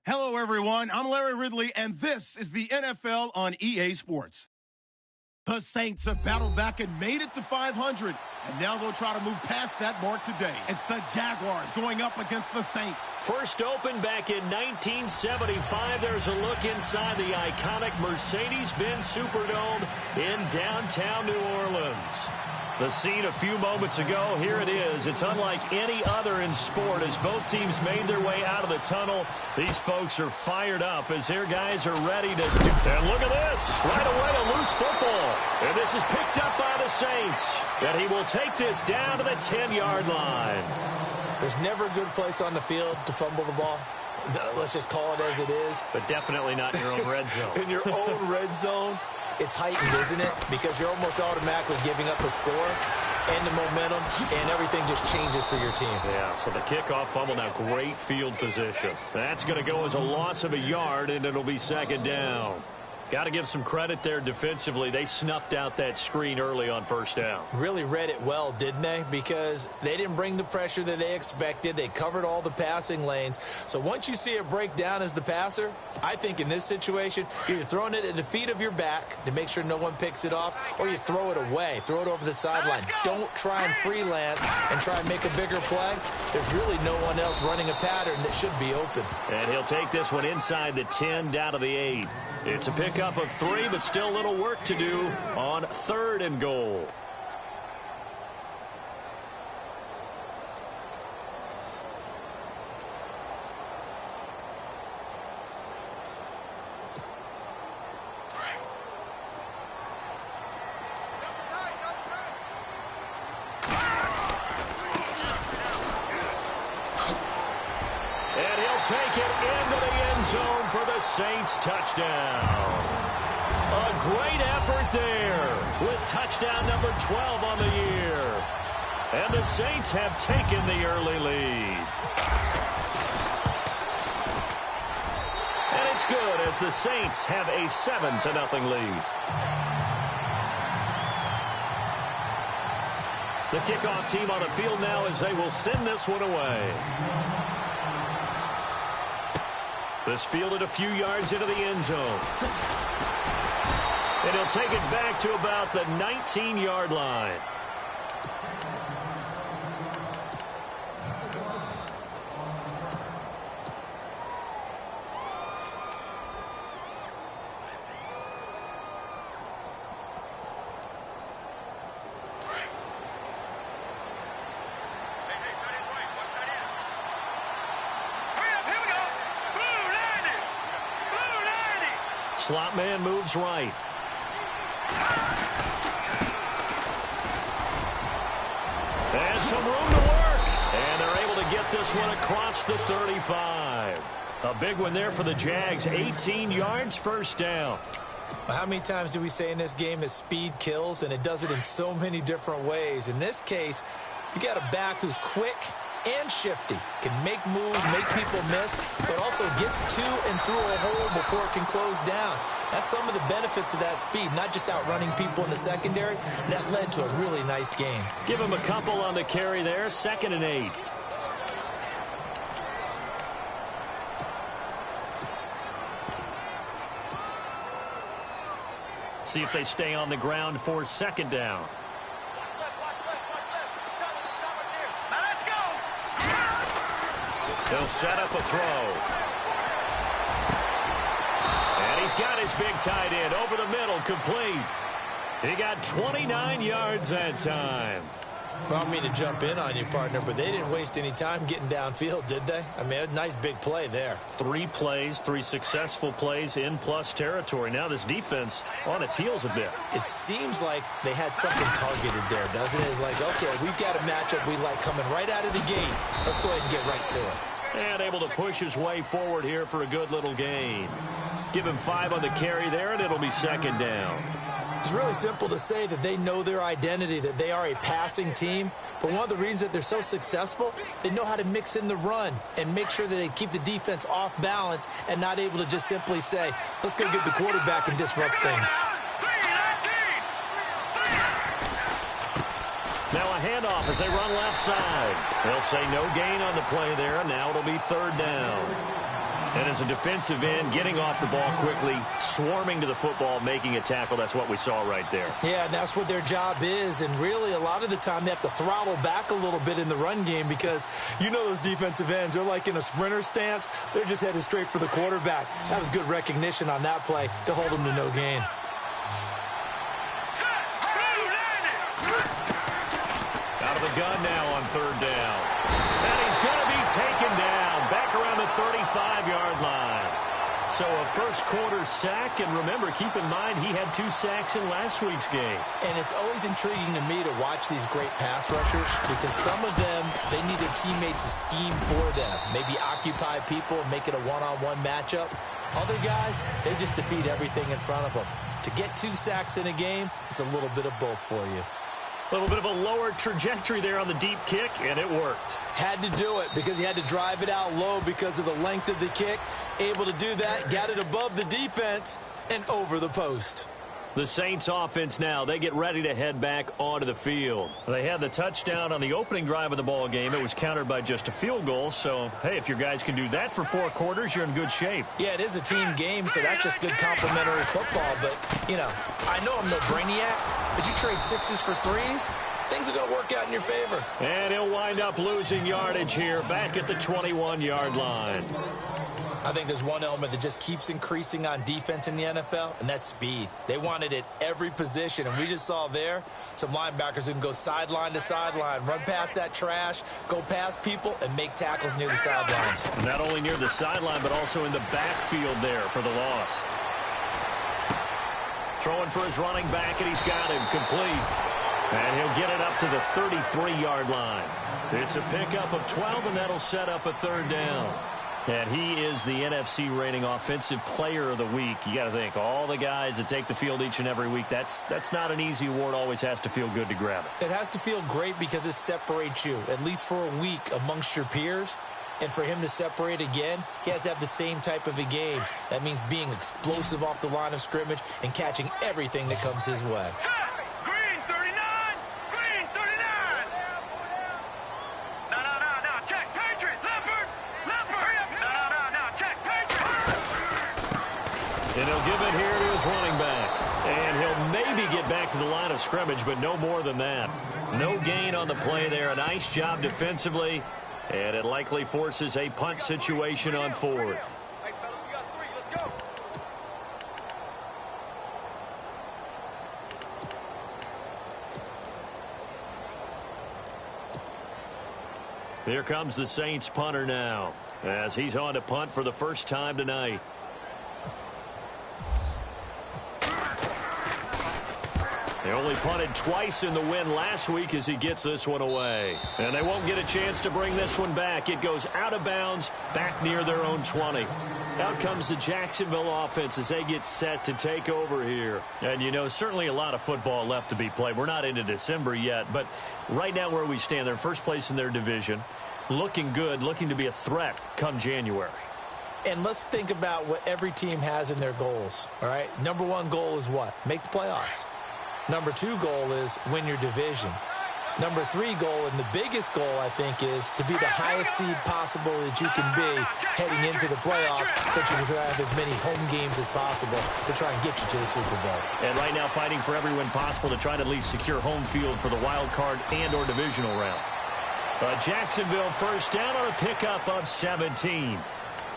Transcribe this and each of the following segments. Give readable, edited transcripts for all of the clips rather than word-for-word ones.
Hello, everyone. I'm Larry Ridley, and this is the NFL on EA Sports. The Saints have battled back and made it to 500, and now they'll try to move past that mark today. It's the Jaguars going up against the Saints. First opened back in 1975, there's a look inside the iconic Mercedes-Benz Superdome in downtown New Orleans. The scene a few moments ago, here it is. It's unlike any other in sport as both teams made their way out of the tunnel. These folks are fired up as their guys are ready to do. And look at this. Right away, a loose football. And this is picked up by the Saints. And he will take this down to the 10-yard line. There's never a good place on the field to fumble the ball. Let's just call it as it is. But definitely not in your own red zone. In your own red zone. It's heightened, isn't it? Because you're almost automatically giving up a score and the momentum, and everything just changes for your team. Yeah, so the kickoff fumble, now great field position. That's going to go as a loss of a yard, and it'll be second down. Got to give some credit there defensively. They snuffed out that screen early on first down. Really read it well, didn't they? Because they didn't bring the pressure that they expected. They covered all the passing lanes. So once you see it break down as the passer, I think in this situation, you're either throwing it at the feet of your back to make sure no one picks it off, or you throw it away. Throw it over the sideline. Don't try and freelance and try and make a bigger play. There's really no one else running a pattern that should be open. And he'll take this one inside the 10 down to the 8. It's a pickup of 3, but still a little work to do on 3rd and goal. And he'll take it into the end zone for the Saints touchdown. A great effort there with touchdown number 12 on the year. And the Saints have taken the early lead. And it's good as the Saints have a 7-0 lead. The kickoff team on the field now as they will send this one away. This fielded a few yards into the end zone. And he'll take it back to about the 19-yard line. Slot man moves right. And some room to work. And they're able to get this one across the 35. A big one there for the Jags. 18 yards, first down. How many times do we say in this game that speed kills, and it does it in so many different ways? In this case, you got a back who's quick and shifty, can make moves, make people miss, but also gets to and through a hole before it can close down. That's some of the benefits of that speed, not just outrunning people in the secondary. That led to a really nice game. Give him a couple on the carry there, 2nd and 8. See if they stay on the ground for 2nd down. He'll set up a throw. And he's got his big tight end over the middle, complete. He got 29 yards that time. Well, I don't mean to jump in on you, partner, but they didn't waste any time getting downfield, did they? I mean, a nice big play there. 3 plays, 3 successful plays in plus territory. Now this defense on its heels a bit. It seems like they had something targeted there, doesn't it? It's like, okay, we've got a matchup we like coming right out of the gate. Let's go ahead and get right to it. And able to push his way forward here for a good little gain. Give him 5 on the carry there, and it'll be 2nd down. It's really simple to say that they know their identity, that they are a passing team. But one of the reasons that they're so successful, they know how to mix in the run and make sure that they keep the defense off balance and not able to just simply say, let's go get the quarterback and disrupt things. Now a handoff as they run left side. They'll say no gain on the play there, and now it'll be 3rd down. And as a defensive end, getting off the ball quickly, swarming to the football, making a tackle, that's what we saw right there. Yeah, and that's what their job is. And really, a lot of the time, they have to throttle back a little bit in the run game because you know those defensive ends, they're like in a sprinter stance. They're just headed straight for the quarterback. That was good recognition on that play to hold them to no gain. Out of the gun now on third down. And he's going to be taken down back around the 35-yard line. So a first-quarter sack, and remember, keep in mind, he had 2 sacks in last week's game. And it's always intriguing to me to watch these great pass rushers because some of them, they need their teammates to scheme for them, maybe occupy people and make it a one-on-one matchup. Other guys, they just defeat everything in front of them. To get 2 sacks in a game, it's a little bit of both for you. A little bit of a lower trajectory there on the deep kick, and it worked. Had to do it because he had to drive it out low because of the length of the kick. Able to do that, got it above the defense and over the post. The Saints offense now, they get ready to head back onto the field. They had the touchdown on the opening drive of the ball game. It was countered by just a field goal. So, hey, if your guys can do that for 4 quarters, you're in good shape. Yeah, it is a team game, so that's just good complimentary football. But, you know, I know I'm no brainiac, but you trade 6s for 3s, things are going to work out in your favor. And he'll wind up losing yardage here back at the 21-yard line. I think there's one element that just keeps increasing on defense in the NFL, and that's speed. They want it at every position, and we just saw there some linebackers who can go sideline to sideline, run past that trash, go past people, and make tackles near the sidelines. Not only near the sideline, but also in the backfield there for the loss. Throwing for his running back, and he's got him complete. And he'll get it up to the 33-yard line. It's a pickup of 12, and that'll set up a third down. And he is the NFC rating offensive player of the week. You got to think, all the guys that take the field each and every week, that's not an easy award. Always has to feel good to grab it. It has to feel great because it separates you, at least for a week, amongst your peers. And for him to separate again, he has to have the same type of a game. That means being explosive off the line of scrimmage and catching everything that comes his way. And he'll give it here to his running back. And he'll maybe get back to the line of scrimmage, but no more than that. No gain on the play there. A nice job defensively. And it likely forces a punt situation on 4th. Here comes the Saints punter now, as he's on to punt for the first time tonight. They only punted twice in the win last week as he gets this one away. And they won't get a chance to bring this one back. It goes out of bounds back near their own 20. Out comes the Jacksonville offense as they get set to take over here. And, you know, certainly a lot of football left to be played. We're not into December yet, but right now where we stand, they're first place in their division. Looking good, looking to be a threat come January. And let's think about what every team has in their goals, all right? Number 1 goal is what? Make the playoffs. Number 2 goal is win your division. Number 3 goal, and the biggest goal, I think, is to be the highest seed possible that you can be heading into the playoffs so that you can have as many home games as possible to try and get you to the Super Bowl. And right now fighting for every win possible to try to at least secure home field for the wild card and or divisional round. Jacksonville first down on a pickup of 17.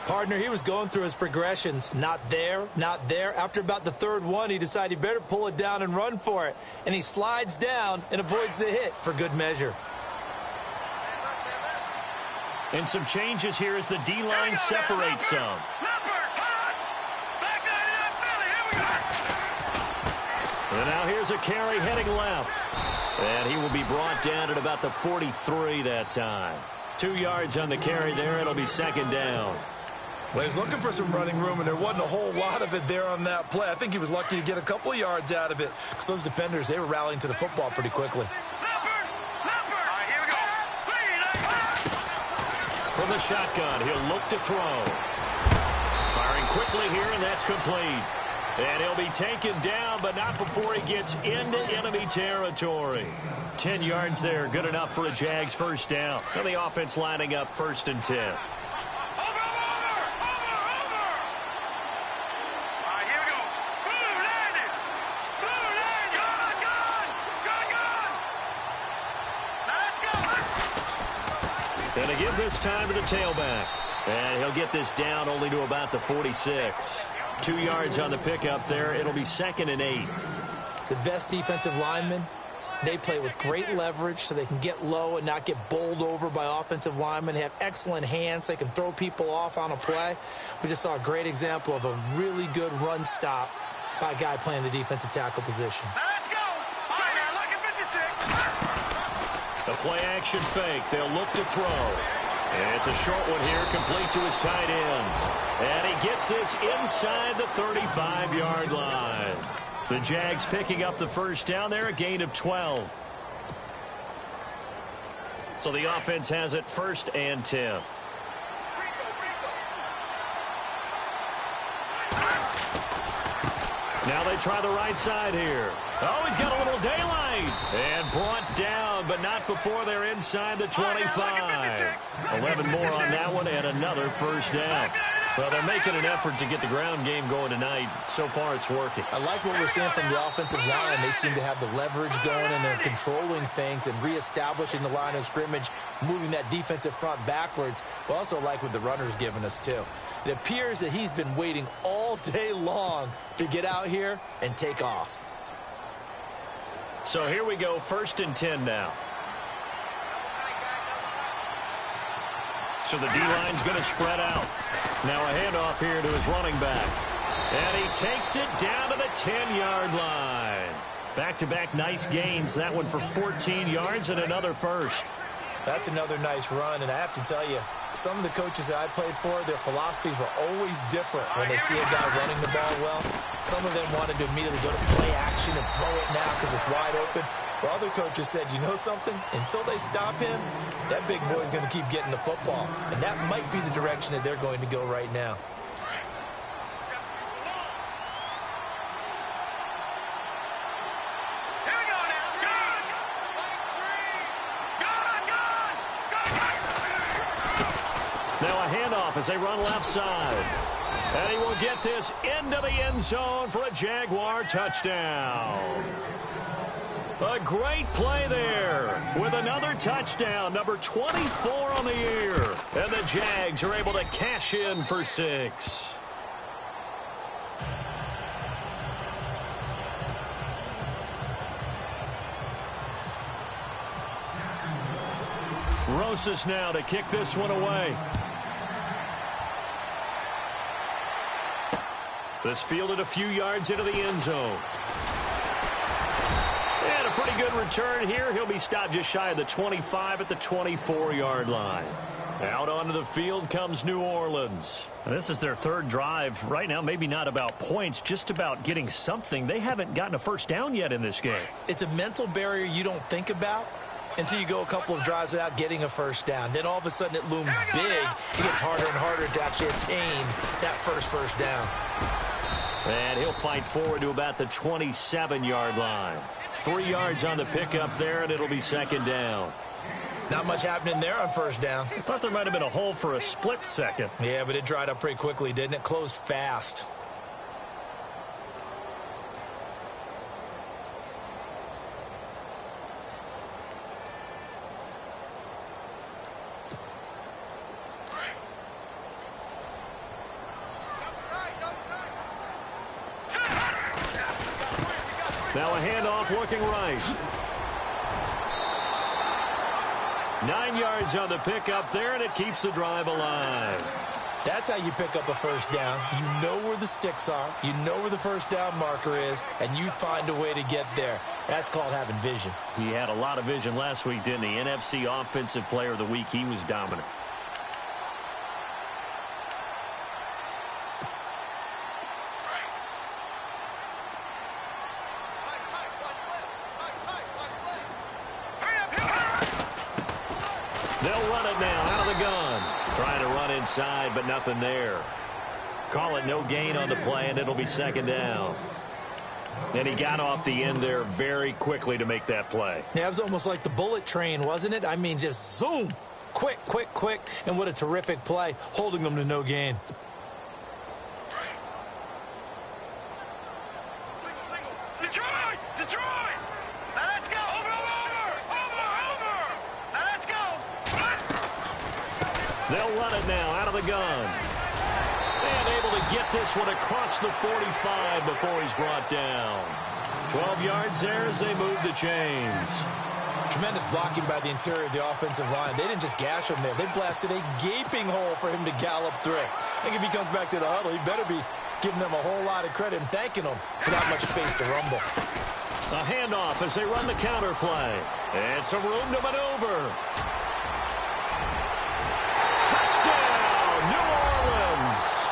Partner, he was going through his progressions. Not there, not there. After about the 3rd one, he decided he better pull it down and run for it. And he slides down and avoids the hit for good measure. And some changes here as the D-line separates some. And now here's a carry heading left. And he will be brought down at about the 43 that time. 2 yards on the carry there. It'll be second down. Well, he was looking for some running room, and there wasn't a whole lot of it there on that play. I think he was lucky to get a couple of yards out of it because those defenders, they were rallying to the football pretty quickly. From the shotgun, he'll look to throw. Firing quickly here, and that's complete. And he'll be taken down, but not before he gets into enemy territory. 10 yards there, good enough for a Jags first down. And the offense lining up 1st and 10. going to give this time to the tailback. And he'll get this down only to about the 46. 2 yards on the pickup there. It'll be 2nd and 8. The best defensive linemen, they play with great leverage so they can get low and not get bowled over by offensive linemen. They have excellent hands. They can throw people off on a play. We just saw a great example of a really good run stop by a guy playing the defensive tackle position. Now let's go. All right, now look at 56. The play action fake. They'll look to throw. And it's a short one here, complete to his tight end. And he gets this inside the 35-yard line. The Jags picking up the first down there, a gain of 12. So the offense has it 1st and 10. Now they try the right side here. Oh, he's got a little daylight. And brought down, but not before they're inside the 25. 11 more on that one and another first down. Well, they're making an effort to get the ground game going tonight. So far, it's working. I like what we're seeing from the offensive line. They seem to have the leverage going, and they're controlling things and reestablishing the line of scrimmage, moving that defensive front backwards, but also like what the runner's giving us, too. It appears that he's been waiting all day long to get out here and take off. So here we go, 1st and 10 now. So the D-line's going to spread out. Now a handoff here to his running back. And he takes it down to the 10-yard line. Back-to-back nice gains. That one for 14 yards and another first. That's another nice run, and I have to tell you, some of the coaches that I played for, their philosophies were always different when they see a guy running the ball well. Some of them wanted to immediately go to play action and throw it now because it's wide open. But other coaches said, you know something? Until they stop him, that big boy's going to keep getting the football. And that might be the direction that they're going to go right now. Now a handoff as they run left side. And he will get this into the end zone for a Jaguar touchdown. A great play there with another touchdown, number 24 on the year. And the Jags are able to cash in for 6. Rosas now to kick this one away. This fielded a few yards into the end zone. And a pretty good return here. He'll be stopped just shy of the 25 at the 24-yard line. Out onto the field comes New Orleans. And this is their 3rd drive. Right now, maybe not about points, just about getting something. They haven't gotten a first down yet in this game. It's a mental barrier you don't think about until you go a couple of drives without getting a first down. Then all of a sudden it looms big. It gets harder and harder to actually attain that first down. And he'll fight forward to about the 27-yard line. 3 yards on the pickup there, and it'll be 2nd down. Not much happening there on first down. I thought there might have been a hole for a split second. Yeah, but it dried up pretty quickly, didn't it? Closed fast. Now a handoff looking right. 9 yards on the pickup there, and it keeps the drive alive. That's how you pick up a first down. You know where the sticks are. You know where the first down marker is, and you find a way to get there. That's called having vision. He had a lot of vision last week, didn't he? NFC Offensive Player of the Week. He was dominant. They'll run it now out of the gun. Trying to run inside, but nothing there. Call it no gain on the play, and it'll be 2nd down. And he got off the end there very quickly to make that play. Yeah, it was almost like the bullet train, wasn't it? I mean, just zoom. Quick, quick, quick. And what a terrific play, holding them to no gain. now out of the gun. And able to get this one across the 45 before he's brought down. 12 yards there as they move the chains. Tremendous blocking by the interior of the offensive line. They didn't just gash him there. They blasted a gaping hole for him to gallop through. I think if he comes back to the huddle, he better be giving them a whole lot of credit and thanking them for that much space to rumble. A handoff as they run the counter play. And some room to maneuver. Touchdown, New Orleans.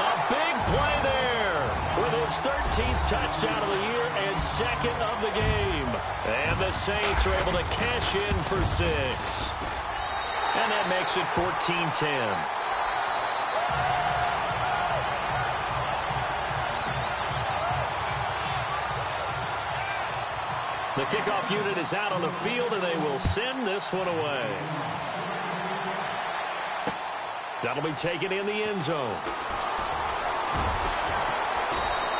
A big play there with his 13th touchdown of the year and second of the game. And the Saints are able to cash in for 6. And that makes it 14-10. The kickoff unit is out on the field, and they will send this one away. That'll be taken in the end zone.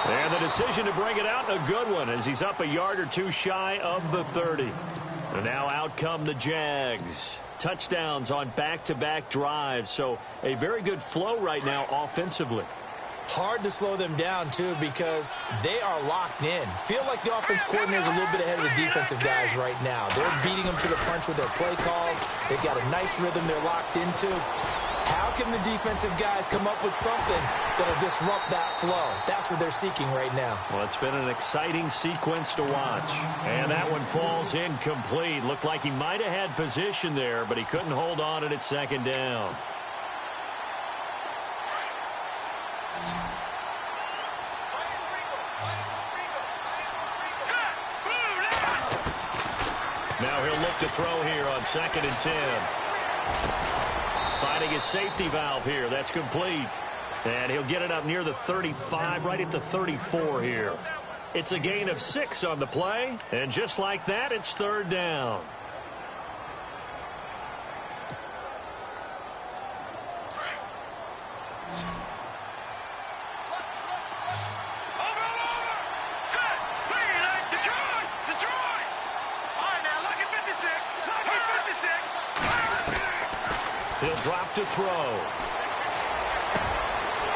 And the decision to bring it out, a good one, as he's up a yard or two shy of the 30. And now out come the Jags. Touchdowns on back-to-back drives, so a very good flow right now offensively. Hard to slow them down, too, because they are locked in. Feel like the offense coordinator is a little bit ahead of the defensive guys right now. They're beating them to the punch with their play calls. They've got a nice rhythm they're locked into. How can the defensive guys come up with something that'll disrupt that flow? That's what they're seeking right now. Well, it's been an exciting sequence to watch. And that one falls incomplete. Looked like he might have had position there, but he couldn't hold on at second down. Now he'll look to throw here on 2nd and 10. Finding his safety valve here. That's complete. And he'll get it up near the 35, right at the 34 here. It's a gain of 6 on the play. And just like that, it's 3rd down. He'll drop to throw.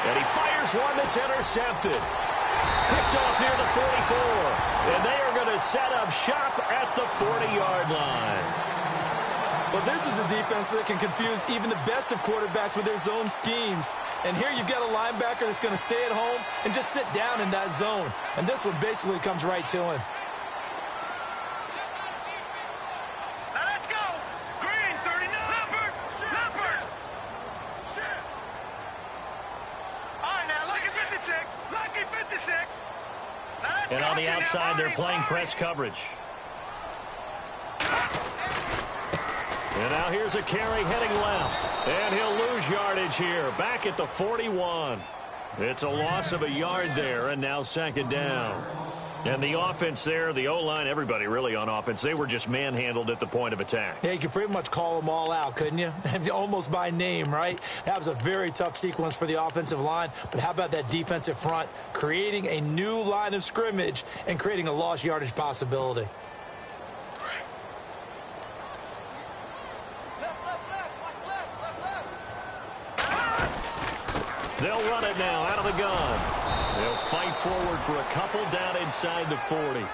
And he fires one that's intercepted. Picked off near the 44. And they are going to set up shop at the 40-yard line. Well, this is a defense that can confuse even the best of quarterbacks with their zone schemes. And here you've got a linebacker that's going to stay at home and just sit down in that zone. And this one basically comes right to him. And on the outside, they're playing press coverage. And now here's a carry heading left. And he'll lose yardage here, back at the 41. It's a loss of a yard there, and now 2nd down. And the offense there, the O-line, everybody really on offense, they were just manhandled at the point of attack. Yeah, you could pretty much call them all out, couldn't you? Almost by name, right? That was a very tough sequence for the offensive line. But how about that defensive front creating a new line of scrimmage and creating a lost yardage possibility? They'll run it now out of the gun. They'll fight forward for a couple down inside the 40.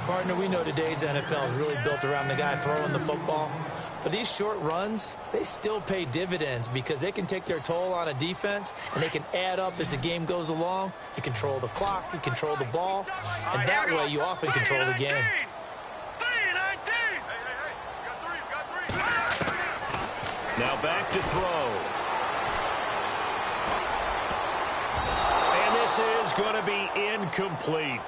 Partner, we know today's NFL is really built around the guy throwing the football. But these short runs, they still pay dividends because they can take their toll on a defense and they can add up as the game goes along. You control the clock, you control the ball, and that way you often control the game. Now back to throw. This is going to be incomplete.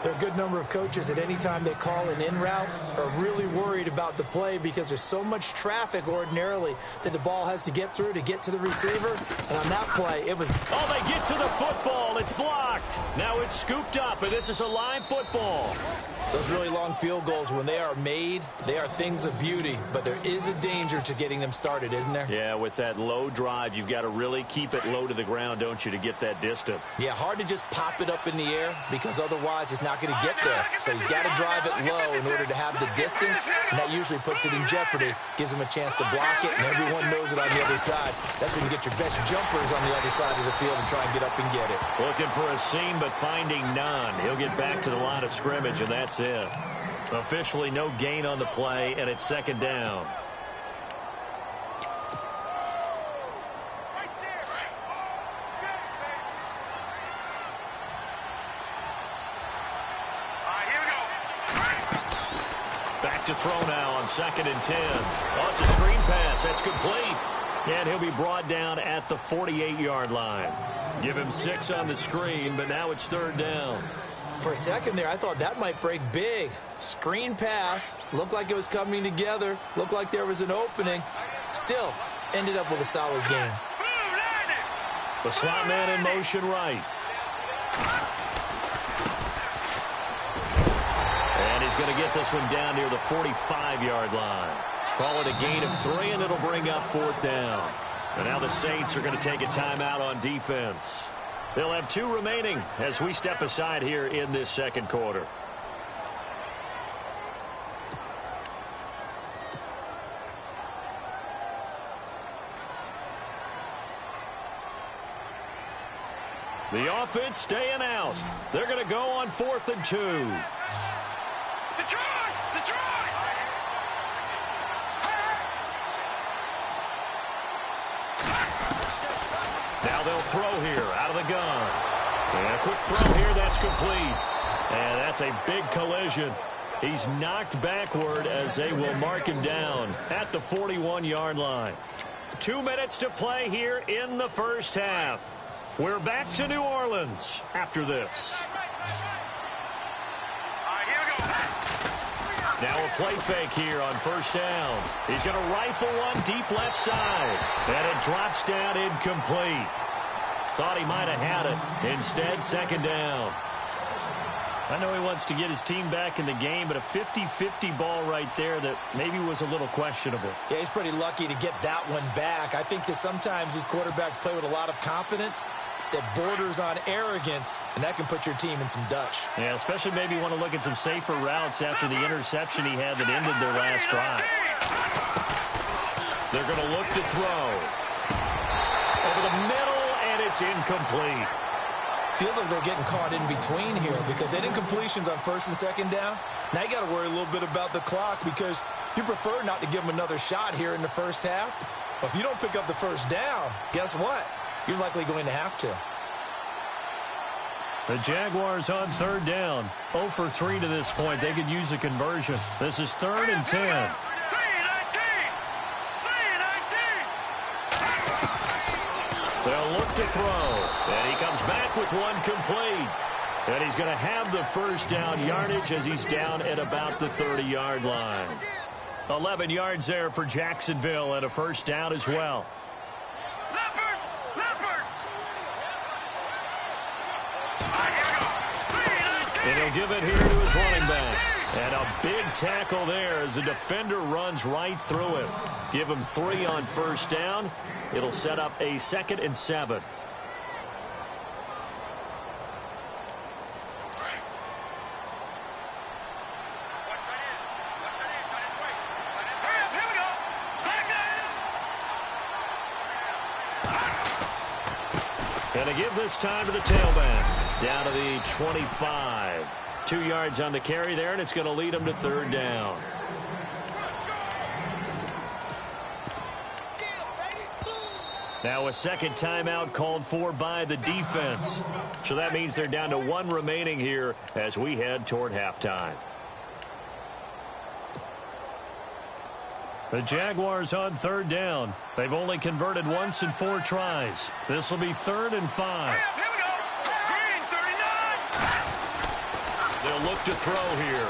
There are a good number of coaches at any time they call an in route are really worried about the play because there's so much traffic ordinarily that the ball has to get through to get to the receiver. And on that play, it was... Oh, they get to the football. It's blocked. Now it's scooped up, and this is a live football. Those really long field goals, when they are made, they are things of beauty. But there is a danger to getting them started, isn't there? Yeah, with that low drive, you've got to really keep it low to the ground, don't you, to get that distance. Yeah, hard to just pop it up in the air because otherwise it's not going to get there. So he's got to drive it low in order to have the distance, and that usually puts it in jeopardy, gives him a chance to block it, and everyone knows it on the other side. That's when you get your best jumpers on the other side of the field and try and get up and get it. Looking for a seam, but finding none. He'll get back to the line of scrimmage, and that's it. Officially no gain on the play, and it's second down. Back to throw now on 2nd and 10. Oh, it's a screen pass. That's complete. And he'll be brought down at the 48-yard line. Give him 6 on the screen, but now it's 3rd down. For a second there, I thought that might break big. Screen pass. Looked like it was coming together. Looked like there was an opening. Still, ended up with a solid game. The slot man in motion right. And he's going to get this one down near the 45-yard line. Call it a gain of 3, and it'll bring up 4th down. And now the Saints are going to take a timeout on defense. They'll have 2 remaining as we step aside here in this second quarter. The offense staying out. They're going to go on 4th and 2. Now they'll throw here out of the gun. And a quick throw here, that's complete. And that's a big collision. He's knocked backward as they will mark him down at the 41-yard line. 2 minutes to play here in the first half. We're back to New Orleans after this. Now a play fake here on 1st down. He's going to rifle one deep left side. And it drops down incomplete. Thought he might have had it. Instead, 2nd down. I know he wants to get his team back in the game, but a 50-50 ball right there that maybe was a little questionable. Yeah, he's pretty lucky to get that one back. I think that sometimes these quarterbacks play with a lot of confidence that borders on arrogance, and that can put your team in some Dutch. Yeah, especially maybe want to look at some safer routes after the interception he had that ended their last drive. They're going to look to throw. Over the middle, and it's incomplete. Feels like they're getting caught in between here because they didn't incompletions on 1st and 2nd down. Now you got to worry a little bit about the clock because you prefer not to give them another shot here in the first half. But if you don't pick up the 1st down, guess what? You're likely going to have to. The Jaguars on 3rd down. 0 for 3 to this point. They could use a conversion. This is 3rd and 10. They'll look to throw. And he comes back with one complete. And he's going to have the 1st down yardage as he's down at about the 30-yard line. 11 yards there for Jacksonville and a 1st down as well. And he'll give it here to his running back. And a big tackle there as the defender runs right through him. Give him 3 on 1st down. It'll set up a 2nd and 7. And to give this time to the tailback. Down to the 25. 2 yards on the carry there, and it's going to lead him to 3rd down. Now a 2nd timeout called for by the defense. So that means they're down to 1 remaining here as we head toward halftime. The Jaguars on 3rd down. They've only converted once in 4 tries. This will be 3rd and 5. They'll look to throw here.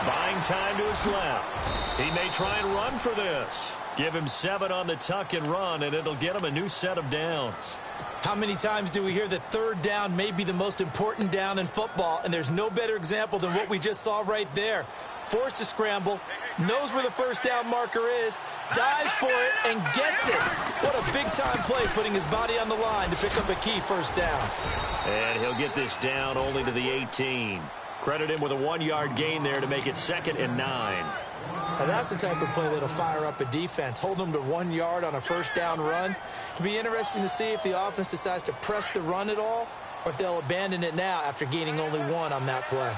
Buying time to his left. He may try and run for this. Give him 7 on the tuck and run, and it'll get him a new set of downs. How many times do we hear that third down may be the most important down in football, and there's no better example than what we just saw right there. Forced to scramble, knows where the first down marker is, dives for it, and gets it. What a big-time play, putting his body on the line to pick up a key first down. And he'll get this down only to the 18. Credit him with a 1-yard gain there to make it 2nd and 9. Now that's the type of play that'll fire up a defense. Hold them to 1 yard on a first down run. It'll be interesting to see if the offense decides to press the run at all, or if they'll abandon it now after gaining only 1 on that play.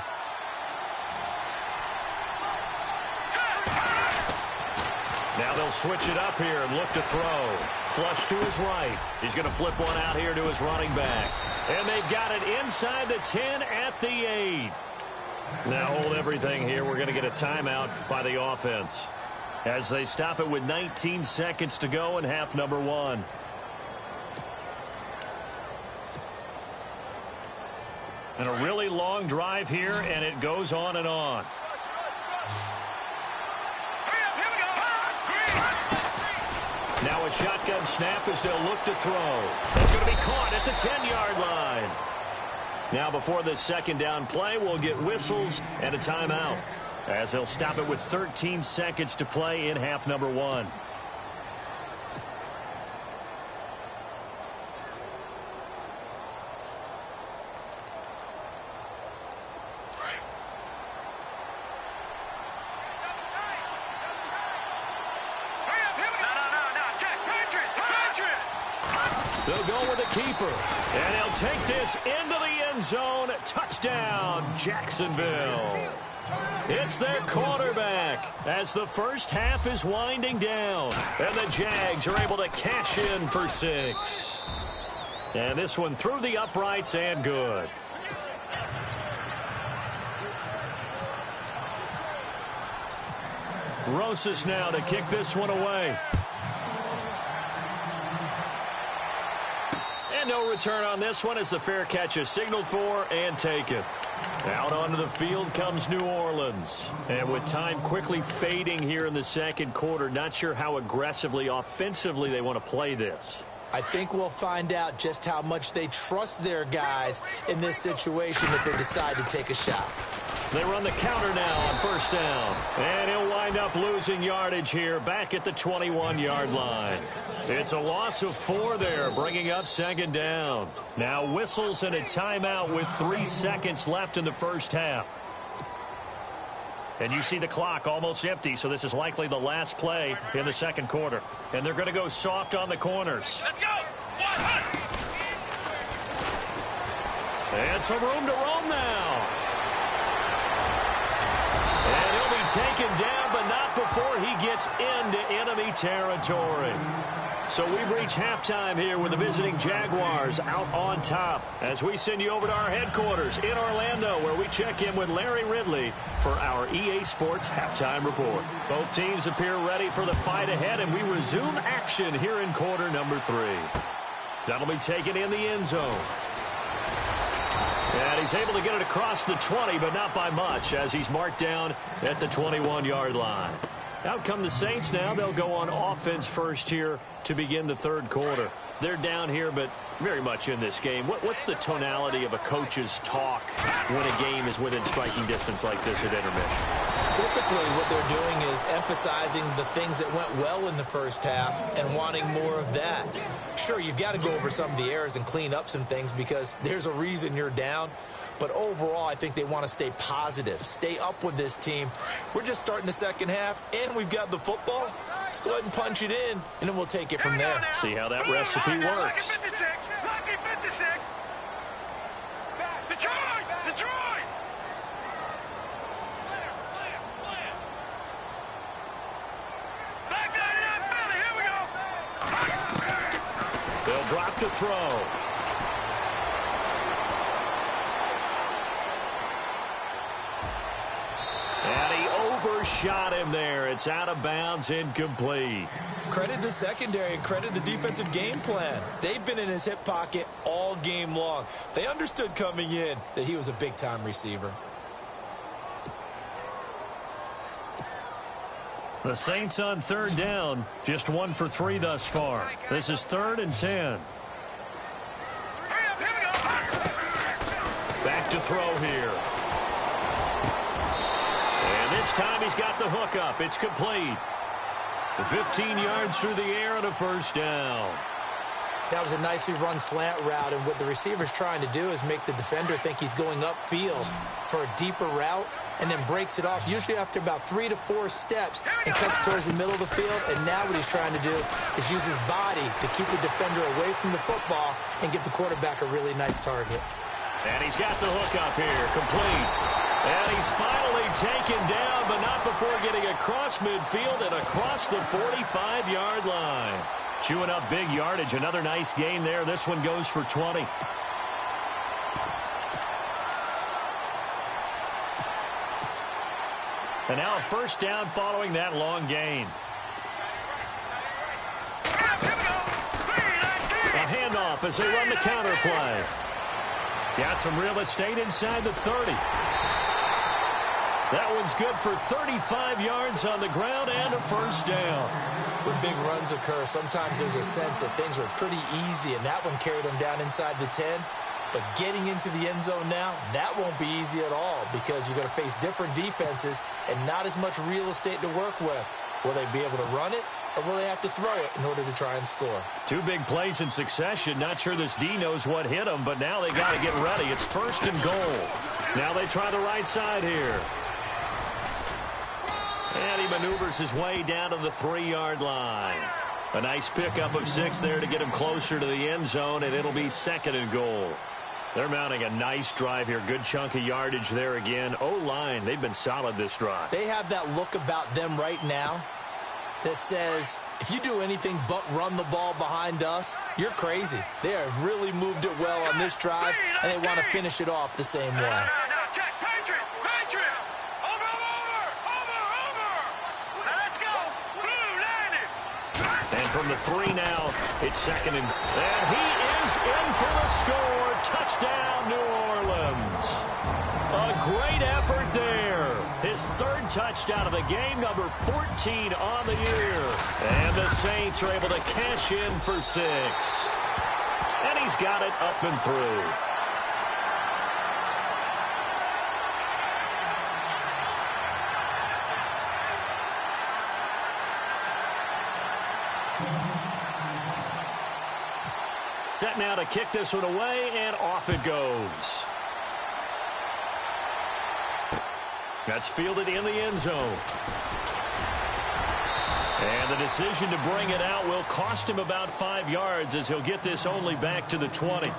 Now they'll switch it up here and look to throw. Flush to his right. He's going to flip one out here to his running back. And they've got it inside the 10 at the 8. Now hold everything here. We're going to get a timeout by the offense as they stop it with 19 seconds to go in half number 1. And a really long drive here, and it goes on and on. Now a shotgun snap as they'll look to throw. It's going to be caught at the 10-yard line. Now before this second down play, we'll get whistles and a timeout as they'll stop it with 13 seconds to play in half number 1. They'll go with a keeper, and they'll take this into the end zone. Touchdown, Jacksonville. It's their quarterback as the first half is winding down, and the Jags are able to cash in for 6. And this one through the uprights and good. Rosas now to kick this one away. No return on this one as the fair catch is signaled for and taken. Out onto the field comes New Orleans. And with time quickly fading here in the second quarter, not sure how aggressively, offensively they want to play this. I think we'll find out just how much they trust their guys in this situation if they decide to take a shot. They run the counter now on first down. And he'll wind up losing yardage here back at the 21-yard line. It's a loss of 4 there, bringing up second down. Now whistles and a timeout with 3 seconds left in the first half. And you see the clock almost empty, so this is likely the last play in the second quarter. And they're going to go soft on the corners. Let's go! And some room to roam now. And he'll be taken down, but not before he gets into enemy territory. So we've reached halftime here with the visiting Jaguars out on top as we send you over to our headquarters in Orlando, where we check in with Larry Ridley for our EA Sports Halftime Report. Both teams appear ready for the fight ahead, and we resume action here in quarter number 3. That'll be taken in the end zone. And he's able to get it across the 20, but not by much, as he's marked down at the 21-yard line. Out come the Saints now. They'll go on offense first here to begin the third quarter. They're down here, but very much in this game. What's the tonality of a coach's talk when a game is within striking distance like this at intermission? Typically, what they're doing is emphasizing the things that went well in the first half and wanting more of that. Sure, you've got to go over some of the errors and clean up some things because there's a reason you're down. But overall, I think they want to stay positive, stay up with this team. We're just starting the second half, and we've got the football. Let's go ahead and punch it in, and then we'll take it from there. See how that recipe works. Lucky 56. Detroit! Detroit! Back down, Philly. Here we go. They'll drop to throw. And he overshot him there. It's out of bounds, incomplete. Credit the secondary and credit the defensive game plan. They've been in his hip pocket all game long. They understood coming in that he was a big-time receiver. The Saints on third down, just 1 for 3 thus far. This is 3rd and 10. Back to throw here. And this time he's got the hook up. It's complete. 15 yards through the air and a first down. That was a nicely run slant route, and what the receiver's trying to do is make the defender think he's going upfield for a deeper route, and then breaks it off, usually after about 3 to 4 steps, and cuts towards the middle of the field. And now what he's trying to do is use his body to keep the defender away from the football and give the quarterback a really nice target. And he's got the hook up here, complete. And he's finally taken down, but not before getting across midfield and across the 45-yard line. Chewing up big yardage. Another nice gain there. This one goes for 20. And now a first down following that long gain. A handoff as they run the counter play. Got some real estate inside the 30. That one's good for 35 yards on the ground and a first down. When big runs occur, sometimes there's a sense that things were pretty easy, and that one carried them down inside the 10. But getting into the end zone now, that won't be easy at all, because you're going to face different defenses and not as much real estate to work with. Will they be able to run it, or will they have to throw it in order to try and score? 2 big plays in succession. Not sure this D knows what hit them, but now they got to get ready. It's 1st and goal. Now they try the right side here. And he maneuvers his way down to the 3-yard line. A nice pickup of 6 there to get him closer to the end zone, and it'll be 2nd and goal. They're mounting a nice drive here. Good chunk of yardage there again. O-line, they've been solid this drive. They have that look about them right now that says, if you do anything but run the ball behind us, you're crazy. They have really moved it well on this drive, and they want to finish it off the same way. From the 3 now, it's 2nd and he is in for the score. Touchdown, New Orleans. A great effort there. His 3rd touchdown of the game, number 14 on the year. And the Saints are able to cash in for 6. And he's got it up and through. Set now to kick this one away, and off it goes. That's fielded in the end zone. And the decision to bring it out will cost him about 5 yards, as he'll get this only back to the 20.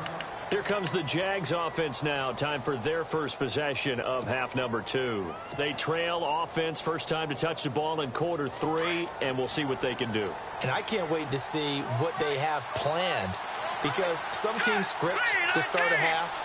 Here comes the Jags offense now. Time for their first possession of half number 2. They trail offense, first time to touch the ball in quarter 3, and we'll see what they can do. And I can't wait to see what they have planned, because some teams script to start a half.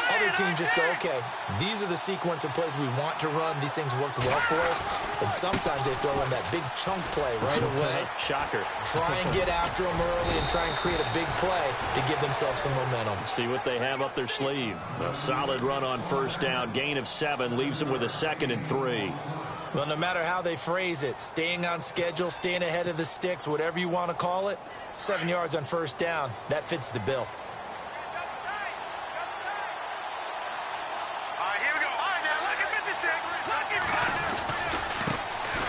Other teams just go, okay, these are the sequence of plays we want to run. These things worked well for us. And sometimes they throw in that big chunk play right away. Shocker. Try and get after them early and try and create a big play to give themselves some momentum. See what they have up their sleeve. A solid run on first down. Gain of 7 leaves them with a 2nd and 3. Well, no matter how they phrase it, staying on schedule, staying ahead of the sticks, whatever you want to call it, 7 yards on first down, that fits the bill.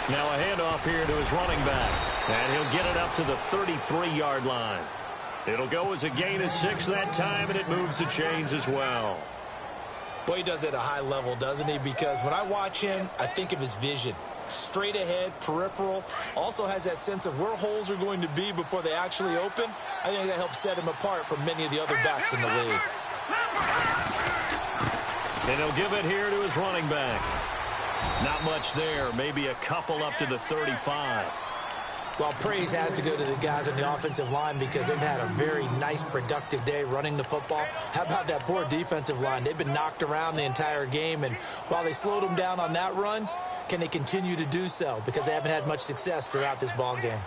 Now a handoff here to his running back. And he'll get it up to the 33-yard line. It'll go as a gain of 6 that time, and it moves the chains as well. Boy, he does it at a high level, doesn't he? Because when I watch him, I think of his vision. Straight ahead, peripheral. Also has that sense of where holes are going to be before they actually open. I think that helps set him apart from many of the other backs in the league. And he'll give it here to his running back. Not much there. Maybe a couple up to the 35. Well, praise has to go to the guys on the offensive line because they've had a very nice, productive day running the football. How about that poor defensive line? They've been knocked around the entire game, and while they slowed them down on that run, can they continue to do so? Because they haven't had much success throughout this ball game.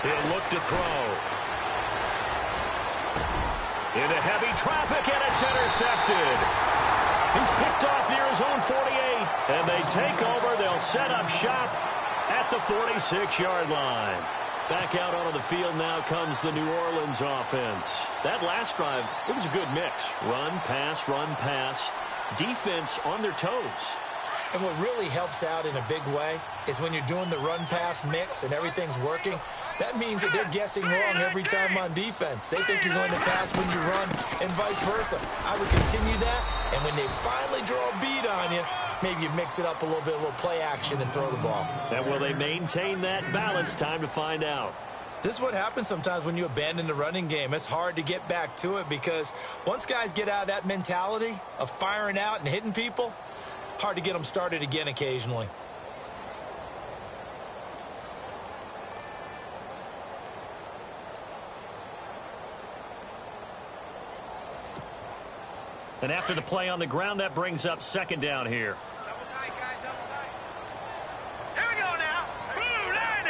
He'll look to throw. Into heavy traffic, and it's intercepted. He's picked off near his own 48, and they take over. They'll set up shop at the 46-yard line. Back out onto the field now comes the New Orleans offense. That last drive, it was a good mix. Run, pass, defense on their toes. And what really helps out in a big way is when you're doing the run-pass mix and everything's working, that means that they're guessing wrong every time on defense. They think you're going to pass when you run and vice versa. I would continue that, and when they finally draw a bead on you, maybe you mix it up a little bit, a little play action, and throw the ball. And will they maintain that balance? Time to find out. This is what happens sometimes when you abandon the running game. It's hard to get back to it because once guys get out of that mentality of firing out and hitting people, hard to get them started again occasionally. And after the play on the ground, that brings up second down here. Double tight, guys, double tight. Here we go now. Blue 90.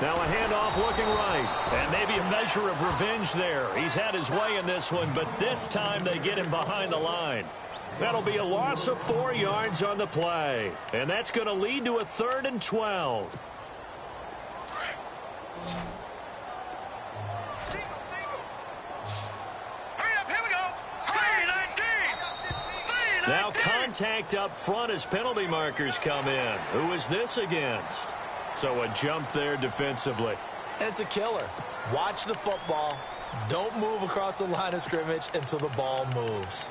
Now a handoff looking right. And maybe a measure of revenge there. He's had his way in this one, but this time they get him behind the line. That'll be a loss of 4 yards on the play. And that's going to lead to a 3rd and 12. Now contact up front as penalty markers come in. Who is this against? So a jump there defensively. And it's a killer. Watch the football. Don't move across the line of scrimmage until the ball moves.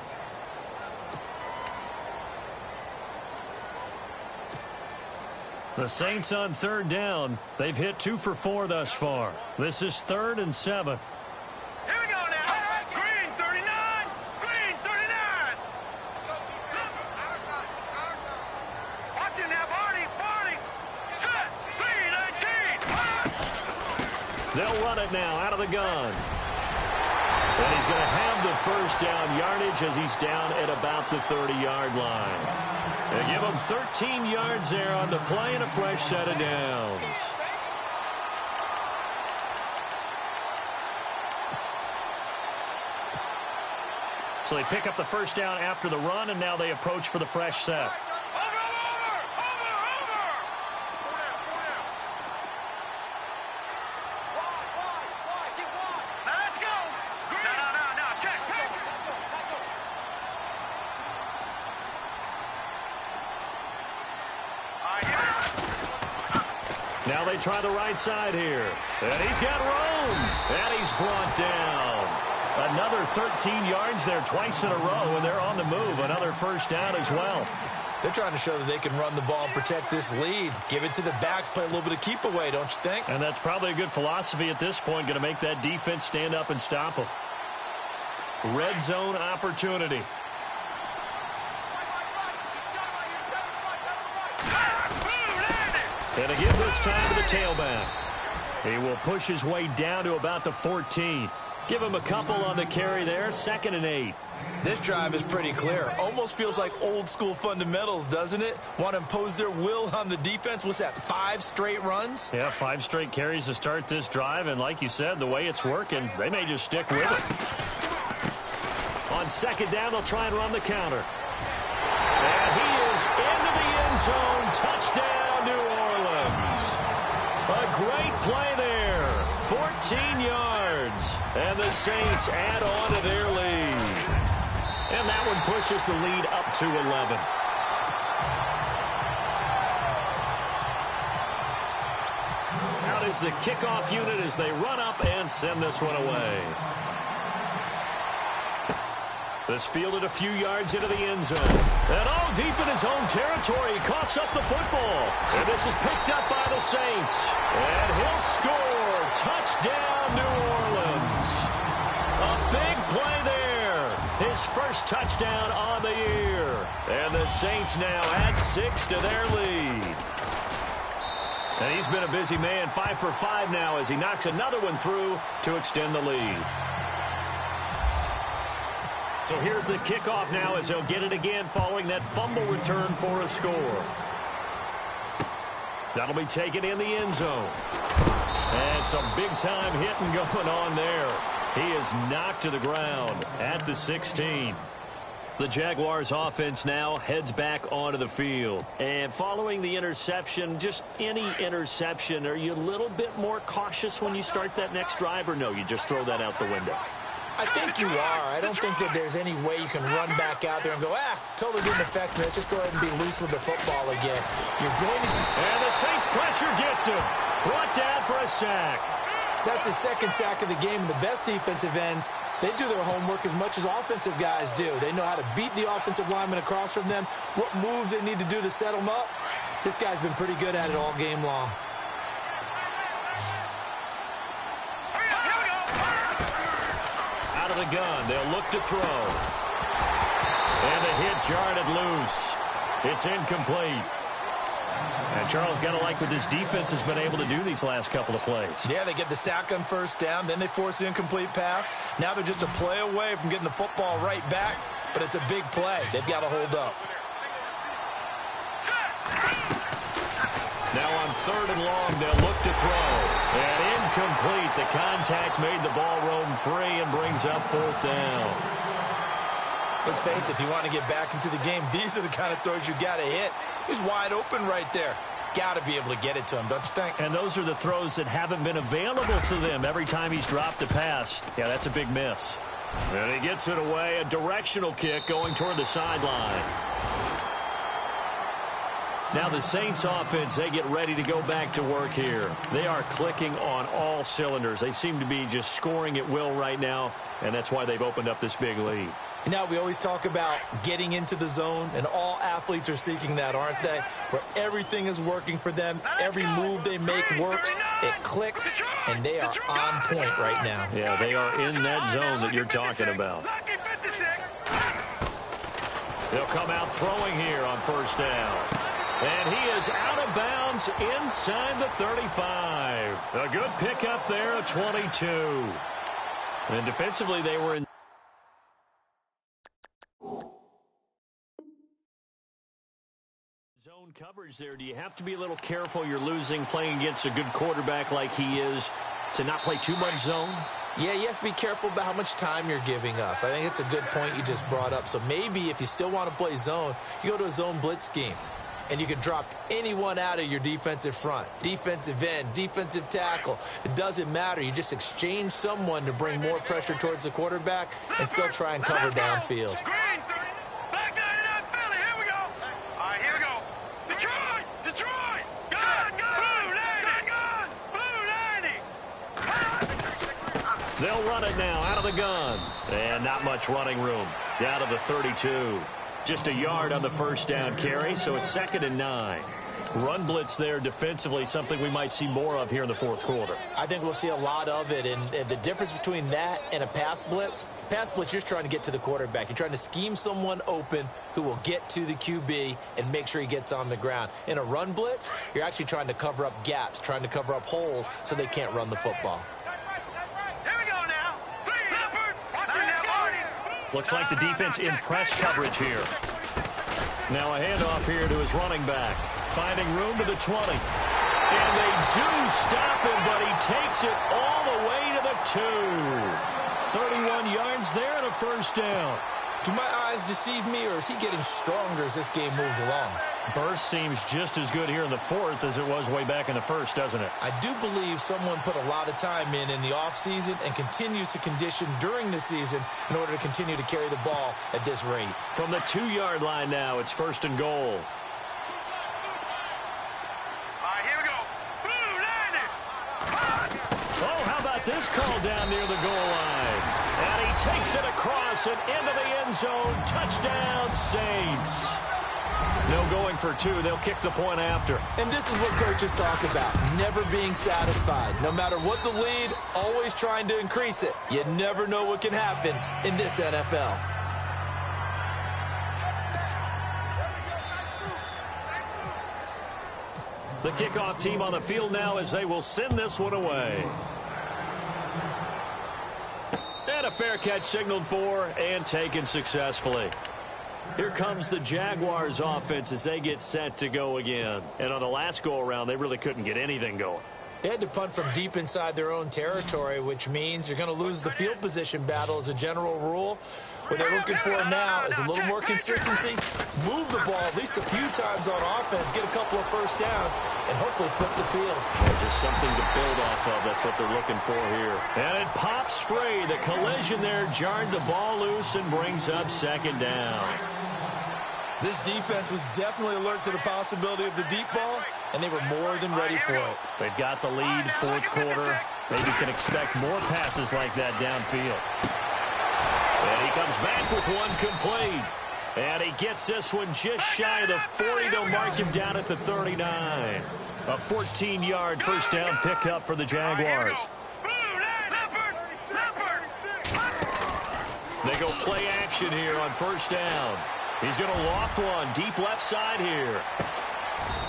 The Saints on 3rd down. They've hit 2 for 4 thus far. This is 3rd and 7. Here we go now. Green 39. Green 39. Watch it now, Barney. Set. Green 19. They'll run it now out of the gun. And he's going to have the first down yardage as he's down at about the 30-yard line. They give him 13 yards there on the play and a fresh set of downs. So they pick up the first down after the run, and now they approach for the fresh set. Now they try the right side here. And he's got room. And he's brought down. Another 13 yards there twice in a row, and they're on the move. Another first down as well. They're trying to show that they can run the ball and protect this lead. Give it to the backs, play a little bit of keep away, don't you think? And that's probably a good philosophy at this point, going to make that defense stand up and stop them. Red zone opportunity. And again this time to the tailback. He will push his way down to about the 14. Give him a couple on the carry there. 2nd and 8. This drive is pretty clear. Almost feels like old school fundamentals, doesn't it? Want to impose their will on the defense. What's that, 5 straight runs? Yeah, 5 straight carries to start this drive. And like you said, the way it's working, they may just stick with it. On 2nd down, they'll try and run the counter. And he is into the end zone. Touchdown, New Orleans. A great play there. 14 yards. And the Saints add on to their lead. And that one pushes the lead up to 11. Out is the kickoff unit as they run up and send this one away. This fielded a few yards into the end zone. And deep in his own territory, he coughs up the football. And this is picked up by the Saints. And he'll score. Touchdown, New Orleans. A big play there. His first touchdown on the year. And the Saints now add 6 to their lead. And he's been a busy man, 5 for 5 now as he knocks another one through to extend the lead. So here's the kickoff now as he'll get it again following that fumble return for a score. That'll be taken in the end zone. And some big-time hitting going on there. He is knocked to the ground at the 16. The Jaguars offense now heads back onto the field. And following the interception, just any interception, are you a little bit more cautious when you start that next drive, or no, you just throw that out the window? I think you are. I don't think that there's any way you can run back out there and go, totally didn't affect me. Let's just go ahead and be loose with the football again. You're going to... And the Saints pressure gets him. Brought down for a sack. That's his second sack of the game. And the best defensive ends, they do their homework as much as offensive guys do. They know how to beat the offensive lineman across from them, what moves they need to do to set them up. This guy's been pretty good at it all game long. Out of the gun, they'll look to throw. And the hit jarred it loose. It's incomplete. And Charles, got to like what this defense has been able to do these last couple of plays. Yeah, they get the sack on first down, then they force the incomplete pass. Now they're just a play away from getting the football right back, but it's a big play. They've got to hold up. Now on 3rd and long, they'll look to throw. And incomplete. The contact made the ball roam free and brings up 4th down. Let's face it, if you want to get back into the game, these are the kind of throws you got to hit. He's wide open right there. Got to be able to get it to him, don't you think? And those are the throws that haven't been available to them every time he's dropped a pass. Yeah, that's a big miss. And he gets it away. A directional kick going toward the sideline. Now the Saints offense, they get ready to go back to work here. They are clicking on all cylinders. They seem to be just scoring at will right now, and that's why they've opened up this big lead. Now, we always talk about getting into the zone, and all athletes are seeking that, aren't they? Where everything is working for them. Every move they make works. It clicks, and they are on point right now. Yeah, they are in that zone that you're talking about. They'll come out throwing here on 1st down. And he is out of bounds inside the 35. A good pickup there, a 22. And defensively, they were in zone coverage there. Do you have to be a little careful? You're losing playing against a good quarterback like he is to not play too much zone? Yeah, you have to be careful about how much time you're giving up. I think it's a good point you just brought up. So maybe if you still want to play zone, you go to a zone blitz scheme. And you can drop anyone out of your defensive front, defensive end, defensive tackle. It doesn't matter. You just exchange someone to bring more pressure towards the quarterback and still try and cover downfield. They'll run it now out of the gun. And not much running room. Down to the 32. Just a yard on the 1st down carry, so it's 2nd and 9. Run blitz there defensively, something we might see more of here in the 4th quarter. I think we'll see a lot of it, and the difference between that and a pass blitz, you're just trying to get to the quarterback. You're trying to scheme someone open who will get to the QB and make sure he gets on the ground. In a run blitz, you're actually trying to cover up gaps, trying to cover up holes so they can't run the football. Looks like the defense in press coverage here. Now a handoff here to his running back. Finding room to the 20. And they do stop him, but he takes it all the way to the 2. 31 yards there and a 1st down. Do my eyes deceive me, or is he getting stronger as this game moves along? Burst seems just as good here in the 4th as it was way back in the 1st, doesn't it? I do believe someone put a lot of time in the offseason and continues to condition during the season in order to continue to carry the ball at this rate. From the 2-yard line now, it's 1st and goal. Oh, how about this call down near the goal line? And he takes it across and into the end zone. Touchdown, Saints. No going for 2. They'll kick the point after. And this is what coaches talk about, never being satisfied. No matter what the lead, always trying to increase it. You never know what can happen in this NFL. The kickoff team on the field now as they will send this one away. And a fair catch signaled for and taken successfully. Here comes the Jaguars offense as they get set to go again. And on the last go-around, they really couldn't get anything going. They had to punt from deep inside their own territory, which means you're going to lose the field position battle as a general rule. What they're looking for now is a little more consistency, move the ball at least a few times on offense, get a couple of first downs, and hopefully flip the field. Yeah, just something to build off of. That's what they're looking for here. And it pops free. The collision there jarred the ball loose and brings up second down. This defense was definitely alert to the possibility of the deep ball, and they were more than ready for it. They've got the lead, fourth quarter. Maybe can expect more passes like that downfield. And he comes back with one complete. And he gets this one just shy of the 40. They'll mark him down at the 39. A 14-yard first down pickup for the Jaguars. They go play action here on first down. He's going to loft one deep left side here.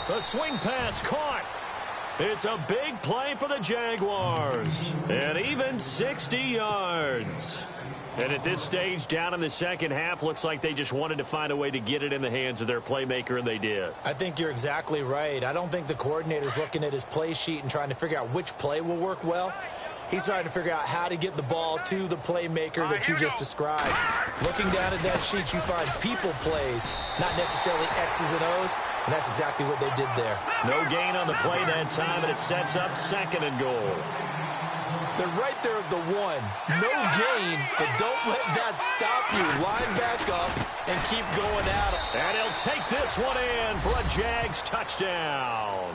The swing pass caught. It's a big play for the Jaguars. And even 60 yards. And at this stage, down in the second half, looks like they just wanted to find a way to get it in the hands of their playmaker, and they did. I think you're exactly right. I don't think the coordinator's looking at his play sheet and trying to figure out which play will work well. He's trying to figure out how to get the ball to the playmaker that you just described. Looking down at that sheet, you find people plays, not necessarily X's and O's, and that's exactly what they did there. No gain on the play that time, and it sets up second and goal. They're right there at the one. No gain, but don't let that stop you. Line back up and keep going at it. And he'll take this one in for a Jags touchdown.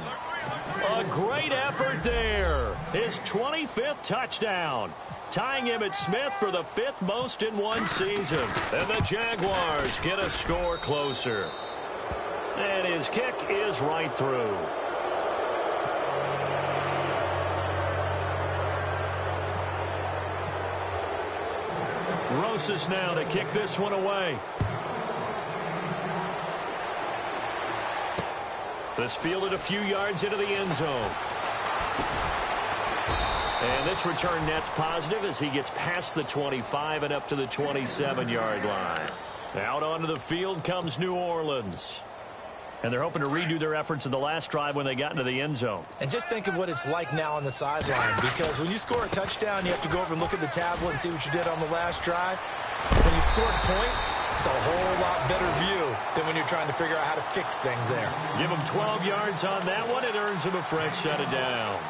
A great effort there. His 25th touchdown. Tying Emmitt Smith for the 5th most in one season. And the Jaguars get a score closer. And his kick is right through. Rosas now to kick this one away. This fielded a few yards into the end zone. And this return net's positive as he gets past the 25 and up to the 27-yard line. Out onto the field comes New Orleans. And they're hoping to redo their efforts in the last drive when they got into the end zone. And just think of what it's like now on the sideline, because when you score a touchdown, you have to go over and look at the tablet and see what you did on the last drive. When you scored points, it's a whole lot better view than when you're trying to figure out how to fix things there. Give him 12 yards on that one. It earns him a fresh set of downs.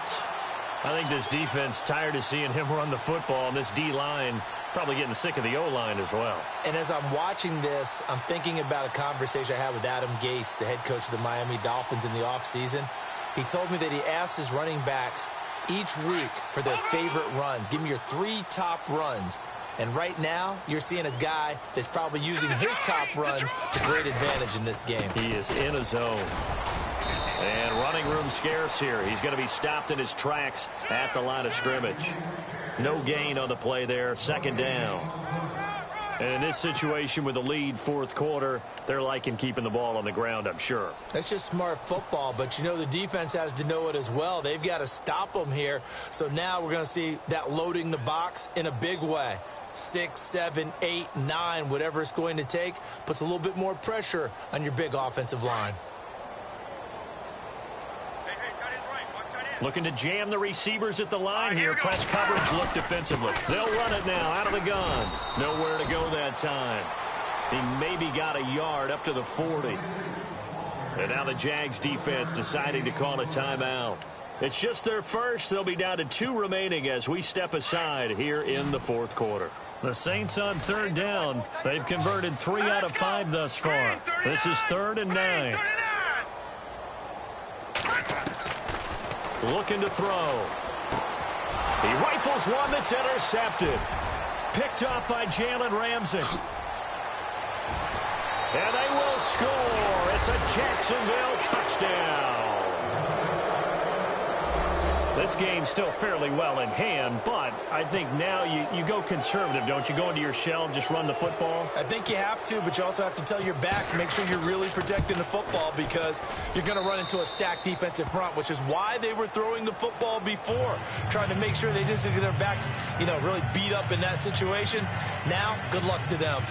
I think this defense tired of seeing him run the football, and this D-line probably getting sick of the O-line as well. And as I'm watching this, I'm thinking about a conversation I had with Adam Gase, the head coach of the Miami Dolphins in the offseason. He told me that he asked his running backs each week for their favorite runs. Give me your 3 top runs. And right now, you're seeing a guy that's probably using his top runs to great advantage in this game. He is in a zone. And running room scarce here. He's going to be stopped in his tracks at the line of scrimmage. No gain on the play there. Second down. And in this situation with the lead, fourth quarter, they're liking keeping the ball on the ground, I'm sure. That's just smart football, but you know the defense has to know it as well. They've got to stop them here. So now we're going to see that loading the box in a big way. 6, 7, 8, 9, whatever it's going to take, puts a little bit more pressure on your big offensive line. Looking to jam the receivers at the line here. Press coverage, look defensively. They'll run it now out of the gun. Nowhere to go that time. He maybe got a yard up to the 40. And now the Jags defense deciding to call a timeout. It's just their first. They'll be down to 2 remaining as we step aside here in the fourth quarter. The Saints on third down. They've converted 3 out of 5 thus far. This is 3rd and 9. Looking to throw. He rifles one that's intercepted. Picked up by Jalen Ramsey. And they will score. It's a Jacksonville touchdown. This game's still fairly well in hand, but I think now you go conservative, don't you? Go into your shell and just run the football? I think you have to, but you also have to tell your backs, make sure you're really protecting the football because you're going to run into a stacked defensive front, which is why they were throwing the football before, trying to make sure they just get their backs, really beat up in that situation. Now, good luck to them.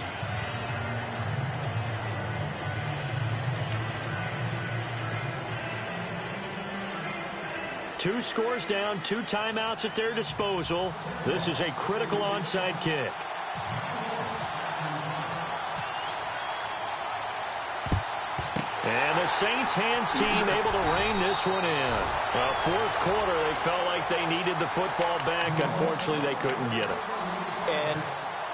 2 scores down, 2 timeouts at their disposal. This is a critical onside kick. And the Saints hands team able to rein this one in. Fourth quarter, they felt like they needed the football back. Unfortunately, they couldn't get it. And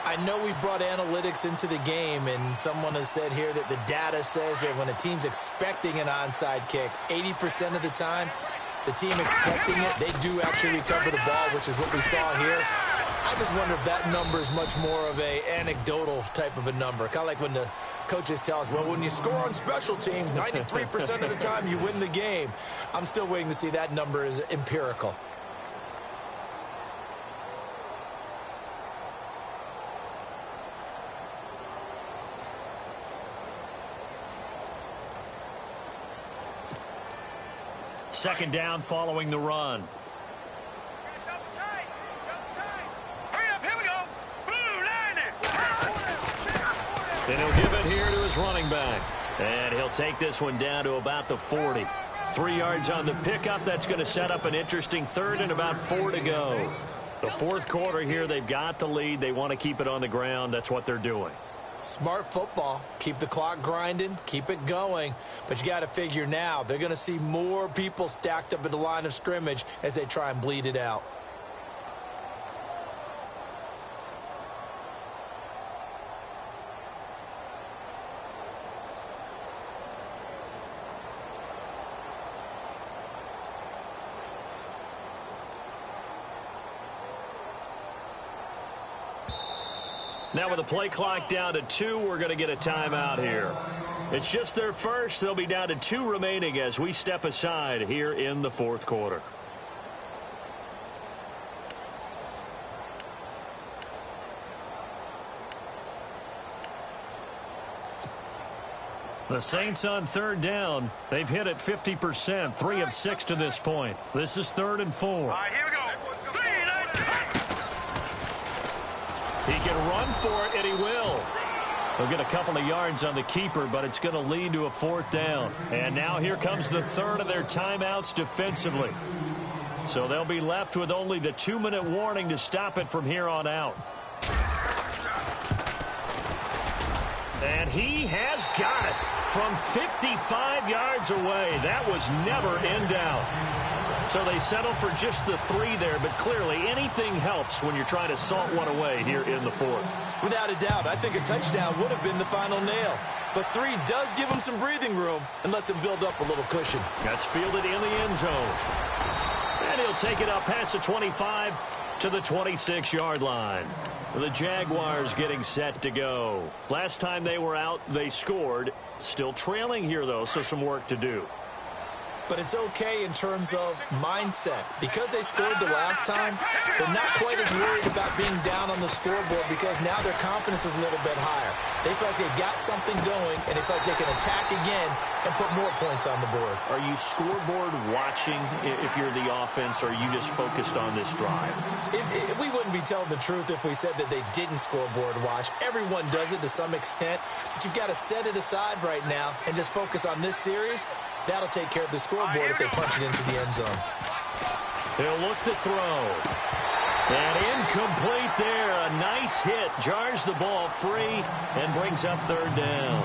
I know we've brought analytics into the game, and someone has said here that the data says that when a team's expecting an onside kick, 80% of the time, the team expecting it, they do actually recover the ball, which is what we saw here. I just wonder if that number is much more of a anecdotal type of a number. Kind of like when the coaches tell us, well, when you score on special teams, 93% of the time you win the game. I'm still waiting to see that number is empirical. Second down following the run. And he'll give it here to his running back. And he'll take this one down to about the 40. 3 yards on the pickup. That's going to set up an interesting third and about 4 to go. The fourth quarter here, they've got the lead. They want to keep it on the ground. That's what they're doing. Smart football. Keep the clock grinding. Keep it going. But you got to figure now, they're going to see more people stacked up at the line of scrimmage as they try and bleed it out. Now with the play clock down to 2, we're going to get a timeout here. It's just their first. They'll be down to 2 remaining as we step aside here in the fourth quarter. The Saints on third down. They've hit it 50%, 3 of 6 to this point. This is 3rd and 4. All right, here we go. He can run for it, and he will. He'll get a couple of yards on the keeper, but it's going to lead to a 4th down. And now here comes the third of their timeouts defensively. So they'll be left with only the 2-minute warning to stop it from here on out. And he has got it from 55 yards away. That was never in doubt. So they settle for just the 3 there, but clearly anything helps when you're trying to salt one away here in the fourth. Without a doubt, I think a touchdown would have been the final nail. But 3 does give him some breathing room and lets him build up a little cushion. That's fielded in the end zone. And he'll take it up past the 25 to the 26-yard line. The Jaguars getting set to go. Last time they were out, they scored. Still trailing here, though, so some work to do. But it's okay in terms of mindset. Because they scored the last time, they're not quite as worried about being down on the scoreboard because now their confidence is a little bit higher. They feel like they've got something going, and they feel like they can attack again and put more points on the board. Are you scoreboard watching if you're the offense, or are you just focused on this drive? We wouldn't be telling the truth if we said that they didn't scoreboard watch. Everyone does it to some extent, but you've got to set it aside right now and just focus on this series. That'll take care of the scoreboard if they punch it into the end zone. He'll look to throw. And incomplete there. A nice hit. Jars the ball free and brings up 3rd down.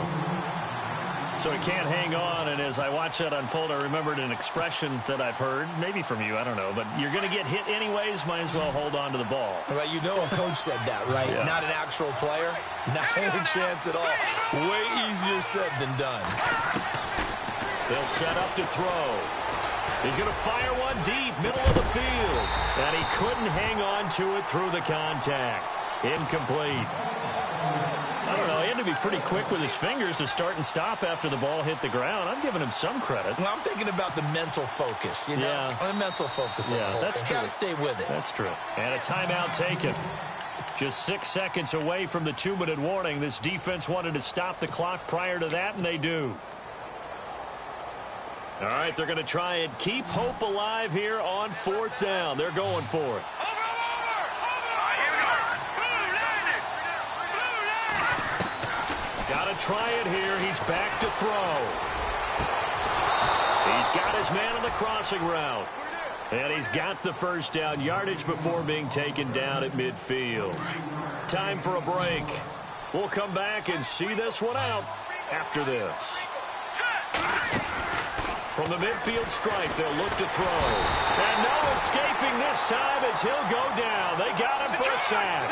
So he can't hang on. And as I watch that unfold, I remembered an expression that I've heard, maybe from you, I don't know, but you're going to get hit anyways, might as well hold on to the ball. Right, you know a coach said that, right? Yeah. Not an actual player. Not a chance at all. Way easier said than done. They'll set up to throw. He's going to fire one deep, middle of the field. And he couldn't hang on to it through the contact. Incomplete. I don't know. He had to be pretty quick with his fingers to start and stop after the ball hit the ground. I'm giving him some credit. Well, I'm thinking about the mental focus, you know? Yeah. The mental focus. Yeah, that's true. Got to stay with it. That's true. And a timeout taken. Just 6 seconds away from the 2-minute warning. This defense wanted to stop the clock prior to that, and they do. All right, they're going to try and keep hope alive here on 4th down. They're going for it. Got to try it here. He's back to throw. He's got his man on the crossing route. And he's got the first down, yardage before being taken down at midfield. Time for a break. We'll come back and see this one out after this. From the midfield strike, they'll look to throw. And no escaping this time as he'll go down. They got him for a sack.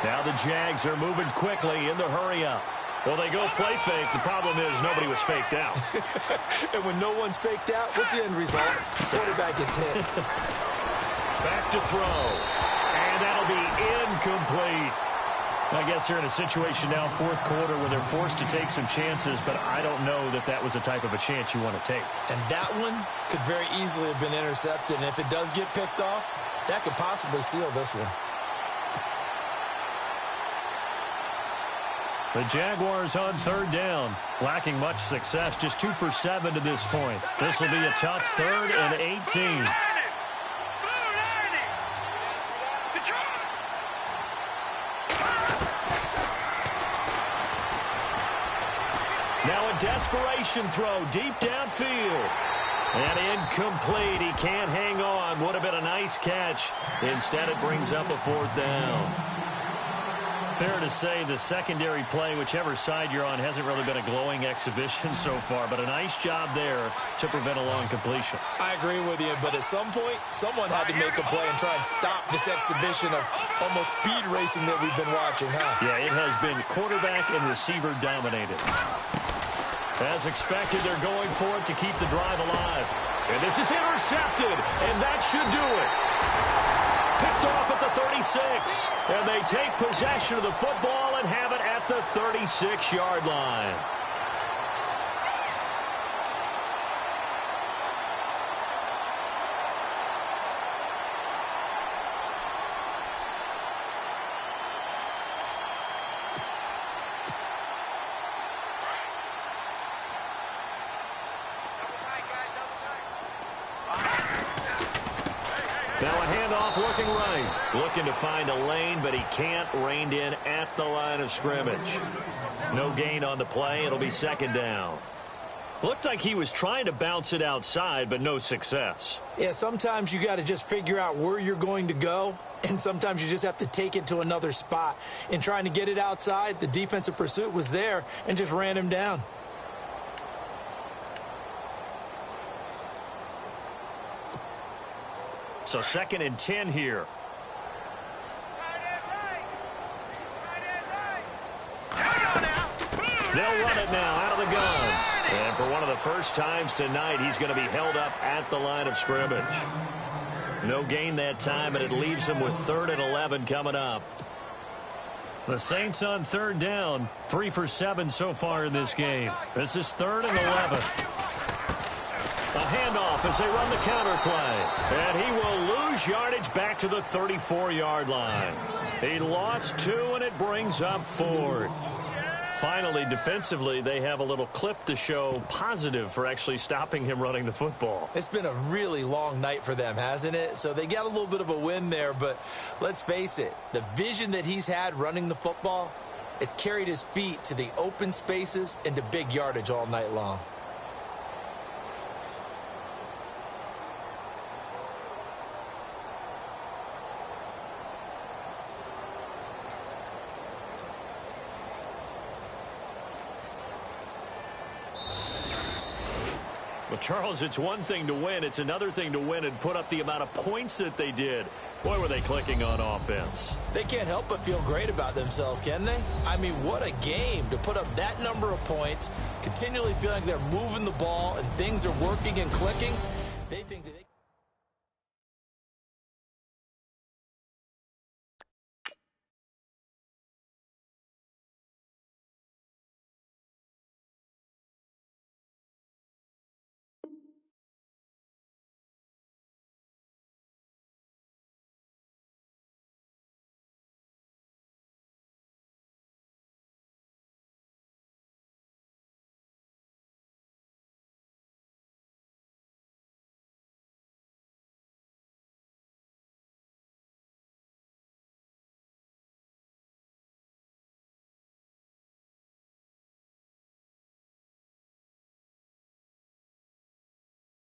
Now the Jags are moving quickly in the hurry-up. Well, they go play fake. The problem is nobody was faked out. And when no one's faked out, what's the end result? Quarterback gets hit. Back to throw. And that'll be incomplete. I guess they're in a situation now, fourth quarter, where they're forced to take some chances, but I don't know that that was the type of a chance you want to take. And that one could very easily have been intercepted, and if it does get picked off, that could possibly seal this one. The Jaguars on third down, lacking much success, just 2 for 7 to this point. This will be a tough 3rd and 18. Now a desperation throw deep downfield. And incomplete. He can't hang on. Would have been a nice catch. Instead, it brings up a 4th down. Fair to say the secondary play, whichever side you're on, hasn't really been a glowing exhibition so far, but a nice job there to prevent a long completion. I agree with you, but at some point, someone had to make a play and try and stop this exhibition of almost speed racing that we've been watching, huh? Yeah, it has been quarterback and receiver dominated. As expected, they're going for it to keep the drive alive. And this is intercepted, and that should do it. Picked off at the 36, and they take possession of the football and have it at the 36-yard line. Now a handoff looking right. Looking to find a lane, but he can't. Reined in at the line of scrimmage. No gain on the play. It'll be 2nd down. Looked like he was trying to bounce it outside, but no success. Yeah, sometimes you got to just figure out where you're going to go, and sometimes you just have to take it to another spot. In trying to get it outside, the defensive pursuit was there and just ran him down. So 2nd and 10 here. They'll run it now out of the gun. And for one of the first times tonight, he's going to be held up at the line of scrimmage. No gain that time, and it leaves him with 3rd and 11 coming up. The Saints on 3rd down, 3 for 7 so far in this game. This is 3rd and 11. A handoff as they run the counter play. And he will lose yardage back to the 34-yard line. He lost 2, and it brings up 4th. Finally, defensively, they have a little clip to show positive for actually stopping him running the football. It's been a really long night for them, hasn't it? So they got a little bit of a win there, but let's face it, the vision that he's had running the football has carried his feet to the open spaces and to big yardage all night long. Well, Charles, it's one thing to win. It's another thing to win and put up the amount of points that they did. Boy, were they clicking on offense. They can't help but feel great about themselves, can they? I mean, what a game to put up that number of points, continually feeling like they're moving the ball and things are working and clicking. They think that they